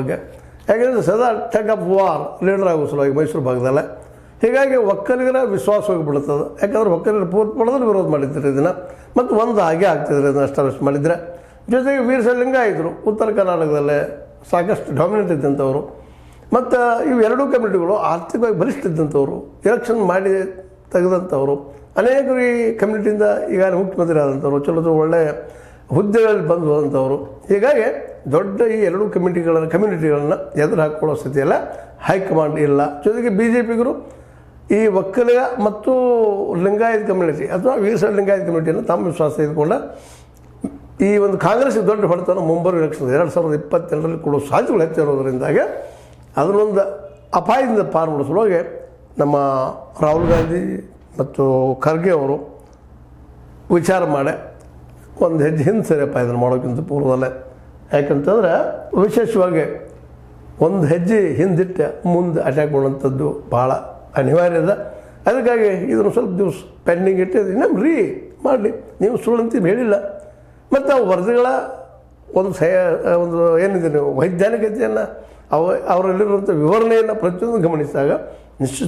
ಬಗ್ಗೆ. ಯಾಕೆಂದರೆ ಸದಾ ಟಗ್ ಆಫ್ ವಾರ್ ಲೀಡರ್ ಆಗೋ ಸಲುವಾಗಿ ಮೈಸೂರು ಭಾಗದಲ್ಲೇ. ಹೀಗಾಗಿ ಒಕ್ಕಲಿಗರ ವಿಶ್ವಾಸ ಹೋಗಿಬಿಡುತ್ತದೆ. ಯಾಕಂದ್ರೆ ಒಕ್ಕಲಿಗರು ಪೂರ್ತಿ ವಿರೋಧ ಮಾಡಿದ್ರು ಇದನ್ನು, ಮತ್ತು ಒಂದು ಹಾಗೆ ಆಗ್ತಿದ್ರು ಇದನ್ನು ಎಸ್ಟಾಬ್ಲಿಷ್ ಮಾಡಿದರೆ. ಜೊತೆಗೆ ವೀರಶೈವಲಿಂಗಾಯತರು ಉತ್ತರ ಕರ್ನಾಟಕದಲ್ಲೇ ಸಾಕಷ್ಟು ಡಾಮಿನೆಂಟ್ ಇದ್ದಂಥವ್ರು, ಮತ್ತು ಇವು ಎರಡೂ ಕಮ್ಯುನಿಟಿಗಳು ಆರ್ಥಿಕವಾಗಿ ಬಲಿಷ್ಠ ಇದ್ದಂಥವ್ರು, ಎಲೆಕ್ಷನ್ ಮಾಡಿ ತೆಗೆದಂಥವ್ರು, ಅನೇಕರು ಈ ಕಮ್ಯುನಿಟಿಯಿಂದ ಈಗಾಗಲೇ ಮುಖ್ಯಮಂತ್ರಿ ಆದಂಥವ್ರು, ಚಲೋ ಒಳ್ಳೆಯ ಹುದ್ದೆಗಳಲ್ಲಿ ಬಂದು ಹೋದಂಥವ್ರು. ಹೀಗಾಗಿ ದೊಡ್ಡ ಈ ಎರಡೂ ಕಮ್ಯುನಿಟಿಗಳನ್ನು ಎದುರು ಹಾಕ್ಕೊಳ್ಳೋ ಸ್ಥಿತಿಯಲ್ಲ ಹೈಕಮಾಂಡ್ ಇಲ್ಲ. ಜೊತೆಗೆ BJPಗರು ಈ ಒಕ್ಕಲಿಗ ಮತ್ತು ಲಿಂಗಾಯತ್ ಕಮ್ಯುನಿಟಿ ಅಥವಾ ವೀರಶೈವ ಲಿಂಗಾಯತ್ ಕಮ್ಯುನಿಟಿಯನ್ನು ತಮ್ಮ ವಿಶ್ವಾಸ ತೆಗೆದುಕೊಂಡ ಈ ಒಂದು ಕಾಂಗ್ರೆಸ್ಗೆ ದೊಡ್ಡ ಹೊಡೆತನ ಮುಂಬರುವ ಎಲೆಕ್ಷನ್ 2022ರಲ್ಲಿ ಕೊಡೋ ಸಾಧ್ಯತೆಗಳು ಹೆಚ್ಚಿರೋದ್ರಿಂದಾಗಿ ಅದನ್ನೊಂದು ಅಪಾಯದಿಂದ ಪಾರು ಮಾಡಿಸಲುವಾಗಿ ನಮ್ಮ ರಾಹುಲ್ ಗಾಂಧಿ ಮತ್ತು ಖರ್ಗೆ ಅವರು ವಿಚಾರ ಮಾಡಿ ಒಂದು ಹೆಜ್ಜೆ ಹಿಂದೆ ಸರಿಯಪ್ಪ ಇದನ್ನು ಮಾಡೋಕ್ಕಿಂತ ಪೂರ್ವದಲ್ಲೇ. ಯಾಕಂತಂದ್ರೆ ವಿಶೇಷವಾಗಿ ಒಂದು ಹೆಜ್ಜೆ ಹಿಂದಿಟ್ಟು ಮುಂದೆ ಅಟ್ಯಾಕ್ ಮಾಡುವಂಥದ್ದು ಭಾಳ ಅನಿವಾರ್ಯ ಇದೆ. ಅದಕ್ಕಾಗಿ ಇದನ್ನು ಸ್ವಲ್ಪ ದಿವಸ ಪೆಂಡಿಂಗ್ ಇಟ್ಟಿದ್ದು ನಮ್ಮ ಮಾಡಲಿ. ನೀವು ಸುಳ್ಳಂತ ಹೇಳಿಲ್ಲ, ಮತ್ತು ಆ ವರದಿಗಳ ಒಂದು ಏನಿದೆ ನೀವು ವೈಜ್ಞಾನಿಕತೆಯನ್ನು ಅವರಲ್ಲಿರುವಂಥ ವಿವರಣೆಯನ್ನು ಪ್ರತಿಯೊಂದು ಗಮನಿಸಿದಾಗ ನಿಶ್ಚಿತ